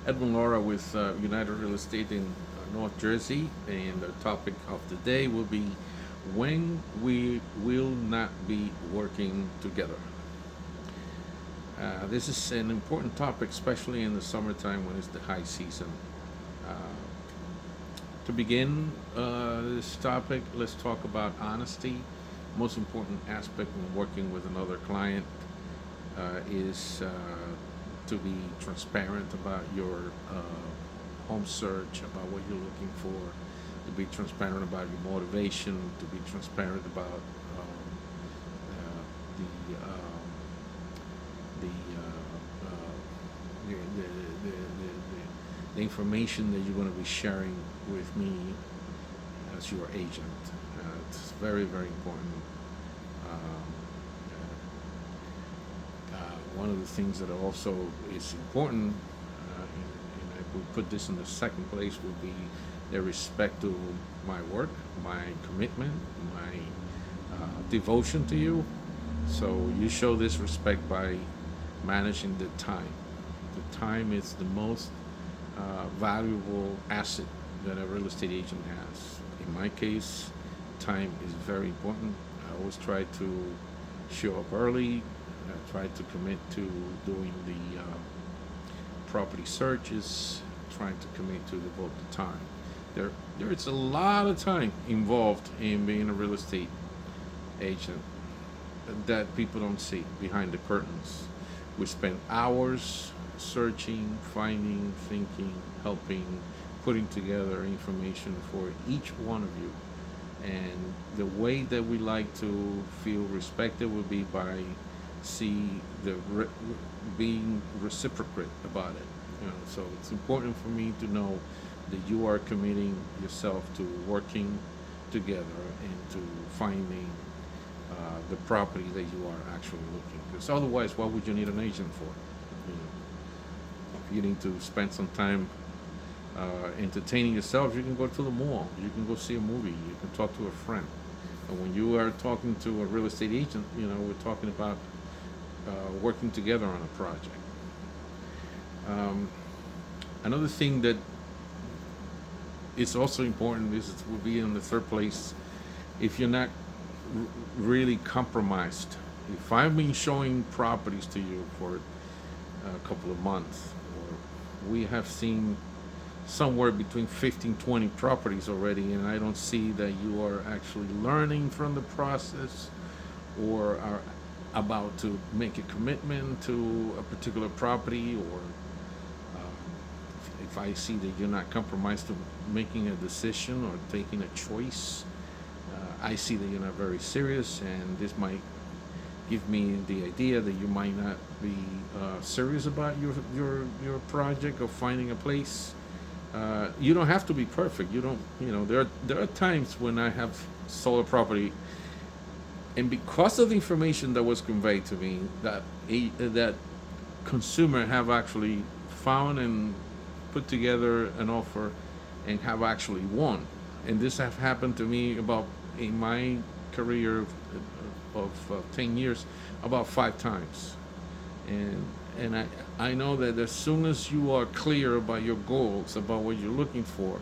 Edwin Lora with United Real Estate in North Jersey, and the topic of the day will be when we will not be working together. This is an important topic, especially in the summertime when it's the high season. Uh, to begin this topic, let's talk about honesty. Most important aspect when working with another client is to be transparent about your home search, about what you're looking for, to be transparent about your motivation, to be transparent about the the, uh, uh, the information that you're going to be sharing with me as your agent. It's very, very important. Um, One of the things that also is important, and I would put this in the second place, would be the respect to my work, my commitment, my devotion to you. So you show this respect by managing the time. The time is the most valuable asset that a real estate agent has. In my case, time is very important. I always try to show up early. I try to commit to doing the property searches, trying to commit to devote the time. There is a lot of time involved in being a real estate agent that people don't see behind the curtains. We spend hours searching, finding, thinking, helping, putting together information for each one of you. And the way that we like to feel respected would be by being reciprocate about it. So it's important for me to know that you are committing yourself to working together and to finding the property that you are actually looking. Because otherwise, what would you need an agent for? If you need to spend some time entertaining yourself, you can go to the mall, you can go see a movie, you can talk to a friend. And when you are talking to a real estate agent, we're talking about working together on a project. Another thing that is also important is it will be in the third place if you're not really compromised. If I've been showing properties to you for a couple of months, or we have seen somewhere between 15, 20 properties already, and I don't see that you are actually learning from the process or are about to make a commitment to a particular property, or if I see that you're not compromised to making a decision or taking a choice, I see that you're not very serious, and this might give me the idea that you might not be serious about your project of finding a place. You don't have to be perfect. You don't. There are times when I have sold a property, and because of the information that was conveyed to me, that consumer have actually found and put together an offer and have actually won. And this have happened to me about in my career of 10 years about 5 times. And I know that as soon as you are clear about your goals, about what you're looking for,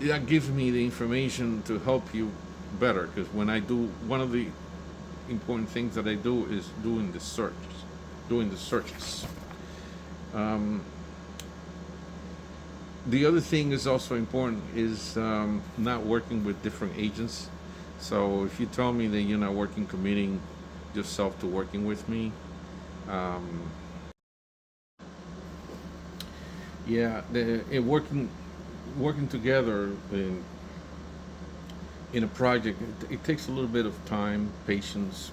that gives me the information to help you better. Because when I do, one of the important things that I do is doing the searches. The other thing is also important is not working with different agents. So if you tell me that you're not committing yourself to working with me, yeah, working together in a project, it takes a little bit of time, patience,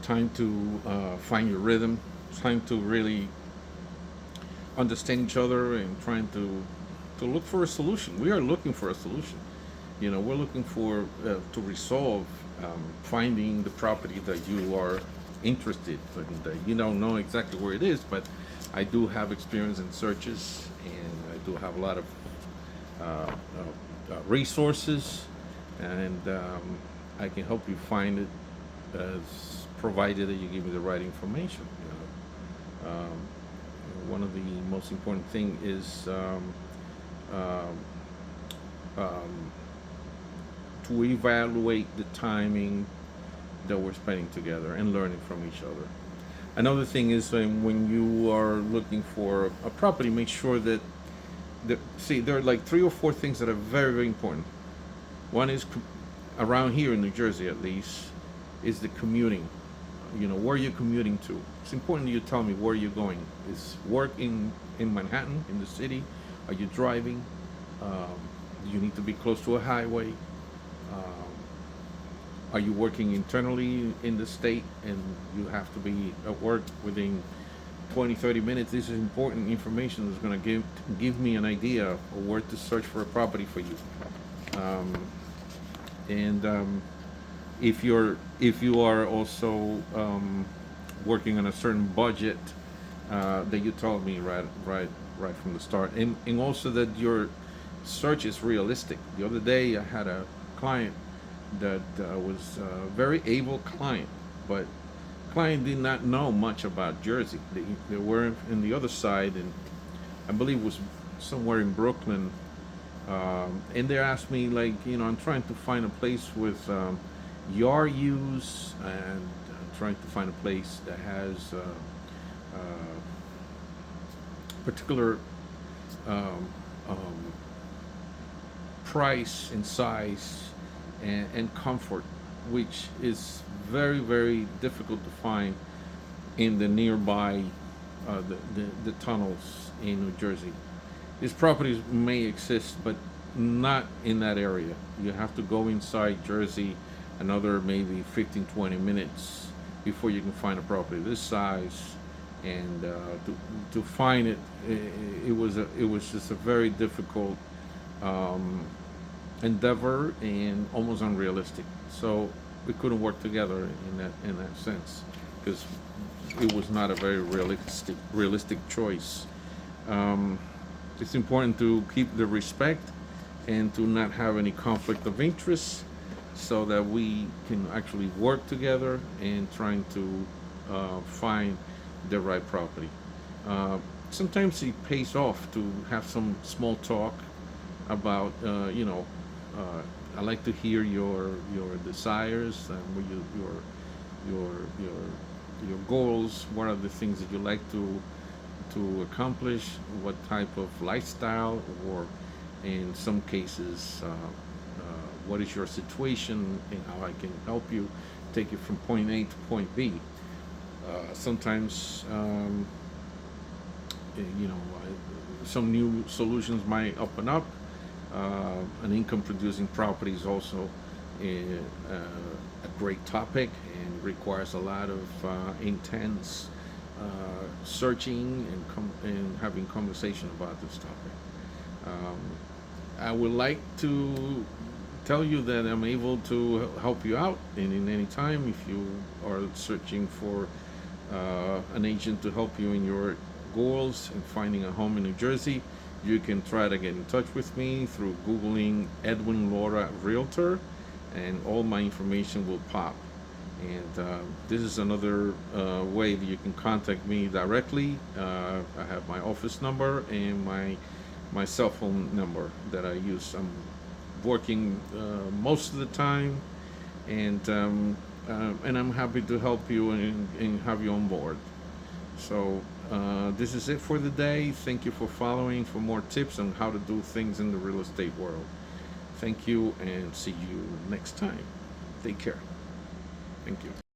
time to find your rhythm, time to really understand each other, and trying to look for a solution. We are looking for a solution. We're looking for to resolve finding the property that you are interested in. That you don't know exactly where it is, but I do have experience in searches, and I do have a lot of resources, and I can help you find it, as provided that you give me the right information. Um, One of the most important thing is um, um, to evaluate the timing that we're spending together and learning from each other. Another thing is when you are looking for a property, make sure that see, there are like three or four things that are very, very important. One is around here in New Jersey, at least, is the commuting. You know, where you're commuting to. It's important you tell me where you're going. Is work in Manhattan, in the city? Are you driving? Um, do you need to be close to a highway? Um, are you working internally in the state and you have to be at work within 20, 30 minutes? This is important information that's going to give me an idea of where to search for a property for you. Um, and if you are also working on a certain budget that you told me right from the start, and also that your search is realistic. The other day I had a client that was a very able client, but client did not know much about Jersey. They were in the other side, and I believe it was somewhere in Brooklyn. And they asked me, like, you know, I'm trying to find a place with yard use, and I'm trying to find a place that has particular um, um, price and size and comfort, which is very, very difficult to find in the nearby the tunnels in New Jersey. These properties may exist, but not in that area. You have to go inside Jersey another maybe 15, 20 minutes before you can find a property this size. And to find it, it was just a very difficult um, endeavor and almost unrealistic. So we couldn't work together in that sense because it was not a very realistic choice. Um, it's important to keep the respect and to not have any conflict of interest so that we can actually work together and trying to find the right property. Uh, Sometimes it pays off to have some small talk about, I like to hear your desires and what your your goals. What are the things that you like to accomplish? What type of lifestyle, or in some cases, what is your situation and how I can help you take it from point A to point B. Sometimes, some new solutions might open up. An income producing property is also a great topic and requires a lot of intense searching and having conversation about this topic. Um, I would like to tell you that I'm able to help you out in any time if you are searching for an agent to help you in your goals and finding a home in New Jersey. You can try to get in touch with me through Googling Edwin Lora Realtor, and all my information will pop. And this is another way that you can contact me directly. I have my office number and my cell phone number that I use. I'm working most of the time, and I'm happy to help you and have you on board. So this is it for the day. Thank you for following for more tips on how to do things in the real estate world. Thank you, and see you next time. Take care. Thank you.